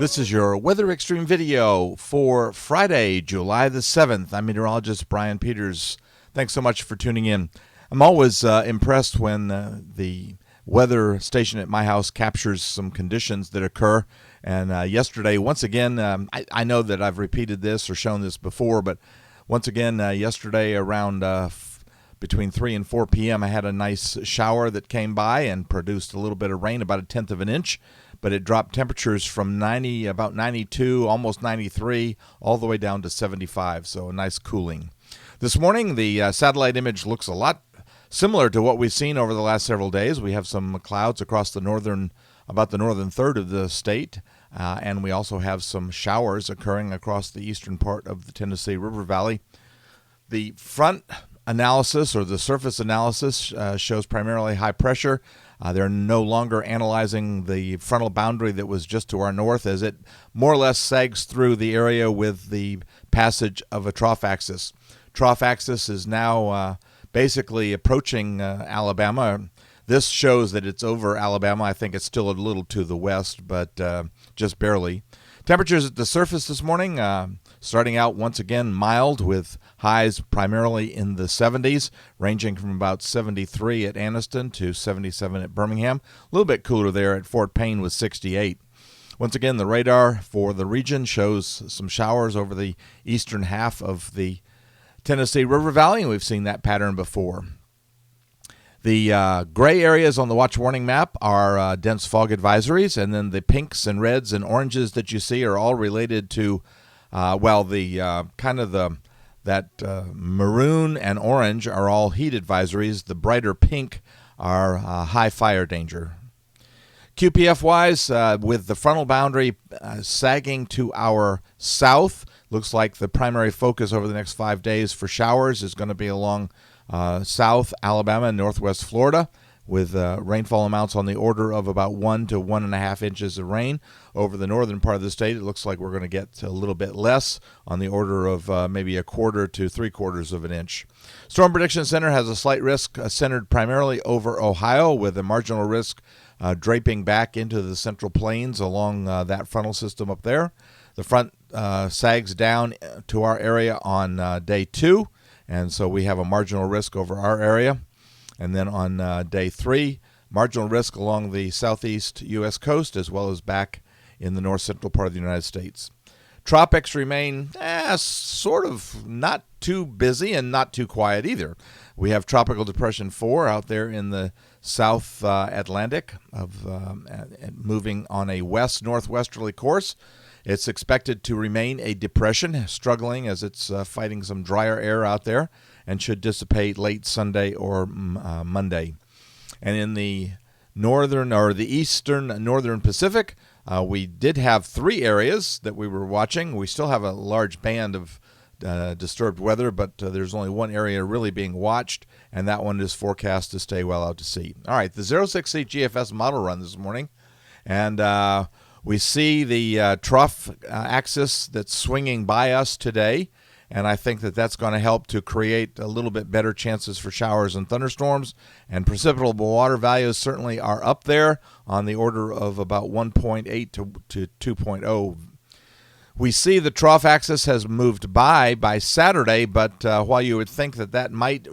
This is your Weather Xtreme video for Friday, July the 7th. I'm meteorologist Brian Peters. Thanks so much for tuning in. I'm always impressed when the weather station at my house captures some conditions that occur. And yesterday, once again, I know that I've repeated this or shown this before, but once again, yesterday around between 3 and 4 p.m., I had a nice shower that came by and produced a little bit of rain, about a tenth of an inch. But it dropped temperatures from about 92, almost 93, all the way down to 75, so a nice cooling. This morning, the satellite image looks a lot similar to what we've seen over the last several days. We have some clouds across about the northern third of the state, and we also have some showers occurring across the eastern part of the Tennessee River Valley. The front analysis or the surface analysis shows primarily high pressure. They're no longer analyzing the frontal boundary that was just to our north, as it more or less sags through the area with the passage of a trough axis. Trough axis is now basically approaching Alabama. This shows that it's over Alabama. I think it's still a little to the west, but just barely. Temperatures at the surface this morning, starting out once again mild with highs primarily in the 70s, ranging from about 73 at Anniston to 77 at Birmingham. A little bit cooler there at Fort Payne with 68. Once again, the radar for the region shows some showers over the eastern half of the Tennessee River Valley, and we've seen that pattern before. The gray areas on the watch warning map are dense fog advisories, and then the pinks and reds and oranges that you see are all related to, maroon and orange are all heat advisories. The brighter pink are high fire danger. QPF-wise, with the frontal boundary sagging to our south, looks like the primary focus over the next 5 days for showers is going to be along South Alabama and Northwest Florida, with rainfall amounts on the order of about 1 to 1.5 inches of rain. Over the northern part of the state, it looks like we're going to get a little bit less, on the order of maybe 1/4 to 3/4 of an inch. Storm Prediction Center has a slight risk centered primarily over Ohio, with a marginal risk draping back into the central plains along that frontal system up there. The front sags down to our area on day 2. And so we have a marginal risk over our area. And then on day 3, marginal risk along the Southeast U.S. coast, as well as back in the north central part of the United States. Tropics remain sort of not too busy and not too quiet either. We have Tropical Depression 4 out there in the South Atlantic, moving on a west-northwesterly course. It's expected to remain a depression, struggling as it's fighting some drier air out there, and should dissipate late Sunday or Monday. And in the eastern northern Pacific, we did have 3 areas that we were watching. We still have a large band of disturbed weather, but there's only one area really being watched, and that one is forecast to stay well out to sea. All right, the 068 GFS model run this morning, and we see the trough axis that's swinging by us today, and I think that that's going to help to create a little bit better chances for showers and thunderstorms. And precipitable water values certainly are up there, on the order of about 1.8 to 2.0. We see the trough axis has moved by Saturday, but while you would think that might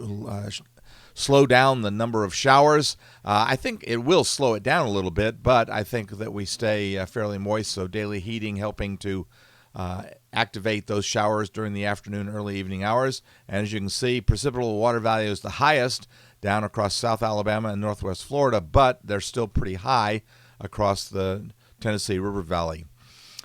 slow down the number of showers, I think it will slow it down a little bit, but I think that we stay fairly moist, so daily heating helping to activate those showers during the afternoon, early evening hours. And as you can see, precipitable water value is the highest down across South Alabama and Northwest Florida, but they're still pretty high across the Tennessee River Valley.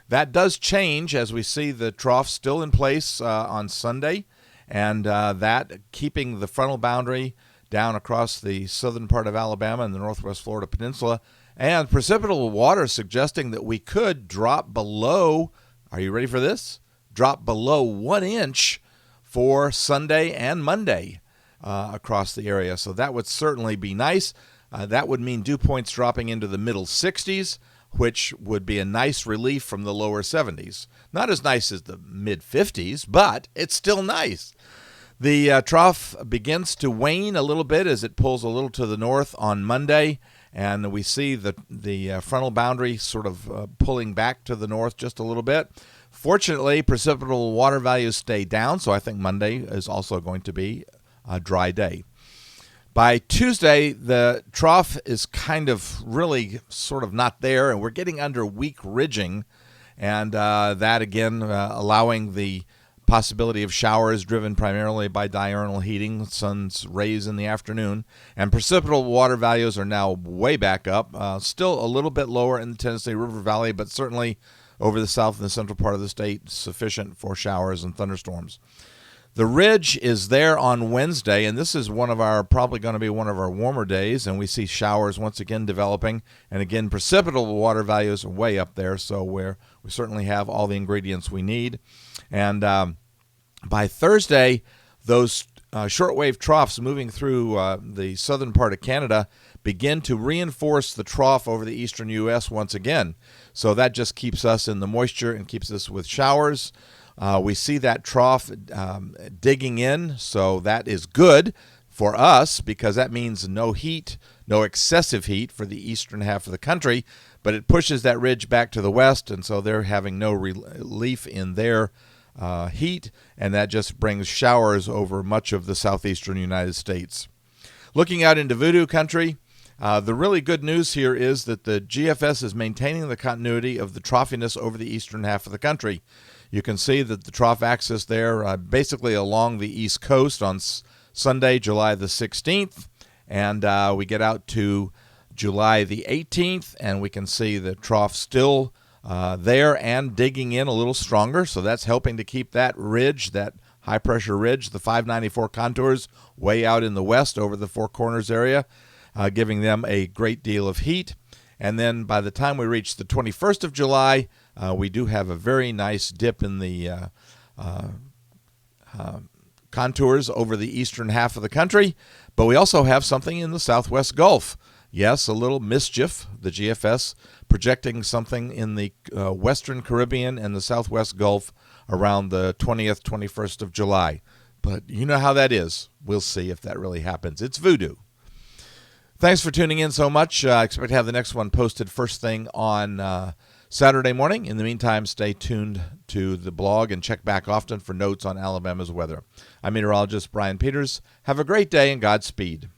That does change as we see the trough still in place on Sunday, and that keeping the frontal boundary down across the southern part of Alabama and the Northwest Florida Peninsula, and precipitable water suggesting that we could drop below, are you ready for this? Drop below 1 inch for Sunday and Monday across the area. So that would certainly be nice. That would mean dew points dropping into the middle 60s, which would be a nice relief from the lower 70s. Not as nice as the mid 50s, but it's still nice. The trough begins to wane a little bit as it pulls a little to the north on Monday, and we see the frontal boundary sort of pulling back to the north just a little bit. Fortunately, precipitable water values stay down, so I think Monday is also going to be a dry day. By Tuesday, the trough is kind of really sort of not there, and we're getting under weak ridging, and that again allowing the possibility of showers driven primarily by diurnal heating, sun's rays in the afternoon, and precipitable water values are now way back up, still a little bit lower in the Tennessee River Valley, but certainly over the south and the central part of the state, sufficient for showers and thunderstorms. The ridge is there on Wednesday, and this is probably going to be one of our warmer days, and we see showers once again developing, and again, precipitable water values are way up there, so we certainly have all the ingredients we need. And by Thursday, those shortwave troughs moving through the southern part of Canada begin to reinforce the trough over the eastern U.S. once again. So that just keeps us in the moisture and keeps us with showers. We see that trough digging in, so that is good for us because that means no heat, no excessive heat for the eastern half of the country, but it pushes that ridge back to the west, and so they're having no relief in their heat, and that just brings showers over much of the southeastern United States. Looking out into voodoo country, the really good news here is that the GFS is maintaining the continuity of the troughiness over the eastern half of the country. You can see that the trough axis there basically along the east coast on Sunday, July the 16th, and we get out to July the 18th, and we can see the trough still there and digging in a little stronger, so that's helping to keep that ridge, that high-pressure ridge, the 594 contours, way out in the west over the Four Corners area, giving them a great deal of heat. And then by the time we reach the 21st of July, we do have a very nice dip in the contours over the eastern half of the country, but we also have something in the southwest Gulf. Yes, a little mischief, the GFS projecting something in the western Caribbean and the southwest Gulf around the 20th, 21st of July. But you know how that is. We'll see if that really happens. It's voodoo. Thanks for tuning in so much. I expect to have the next one posted first thing on Saturday morning. In the meantime, stay tuned to the blog and check back often for notes on Alabama's weather. I'm meteorologist Brian Peters. Have a great day and Godspeed.